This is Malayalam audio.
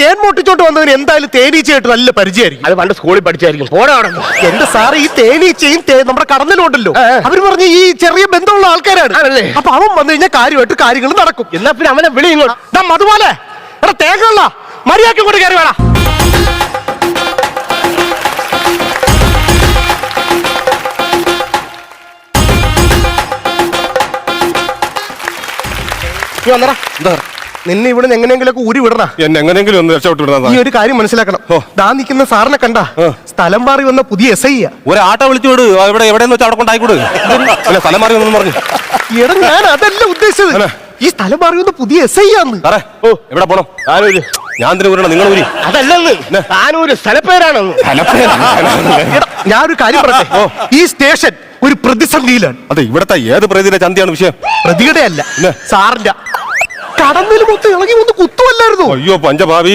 തേൻ മോട്ടിച്ചോട്ട് വന്നവന് എന്തായാലും തേനീച്ചയായിട്ട് നല്ല പരിചയമായിരിക്കും. അത് പണ്ട് സ്കൂളിൽ പഠിച്ചായിരിക്കും. പോടാ അവിടെ. എന്റെ സാറ് ഈ തേനീച്ചയും നമ്മുടെ കടന്നിലും ഉണ്ടല്ലോ, അവര് പറഞ്ഞ് ഈ ചെറിയ ബന്ധമുള്ള ആൾക്കാരാണ്. അപ്പൊ അവൻ വന്നു കഴിഞ്ഞാൽ കാര്യമായിട്ട് കാര്യങ്ങൾ നടക്കും. എന്നാ പിന്നെ അവനെ വിളി ഇങ്ങോട്ട്. അതുപോലെ എടാ തേങ്ങ മര്യാദയ്ക്ക് കൊണ്ട് കയറി വേണം. നിന്നെ ഇവിടെ എങ്ങനെയെങ്കിലും ഊരി വിടണ. എങ്ങനെയെങ്കിലും ഒന്ന് രക്ഷപ്പെട്ടു വിടണം. ഈ ഒരു കാര്യം മനസ്സിലാക്കണം. ദാ നിൽക്കുന്ന സാറിനെ കണ്ട സ്ഥലം മാറി വന്ന പുതിയ SI ഒരു ആട്ടോ വിളിച്ചു വിട്. ഇവിടെ എവിടെയെന്ന് വെച്ചാൽ അവിടെ കൊണ്ടായിക്കൂട്. സ്ഥലം മാറി ഒന്നും പറഞ്ഞു. എടാ ഞാൻ അതല്ല ഉദ്ദേശിച്ചത്. ഈ സ്ഥലം മാറി വന്ന പുതിയ SI ആന്ന്. എവിടെ പോണം? ഞാൻ എന്തിനു ഊരണം? നിങ്ങൾ ഊരി. അതല്ലെന്ന് താനൂര് സ്ഥലപ്പേരാണെന്ന്. ഞാനൊരു കാര്യം പറയട്ടെ. ഈ സ്റ്റേഷൻ ഒരു പ്രതിസന്ധിയിലാണ്. അതെ, ഇവിടത്തെ ഏത് പ്രതിയുടെ ചന്തയാണ് വിഷയം? പ്രതിയുടെ അല്ല, സാറിന്റെ. കടന്നിൽ മൊത്തം ഇളകി ഒന്ന് കുത്തുമല്ലായിരുന്നു. അയ്യോ പഞ്ചഭാവി.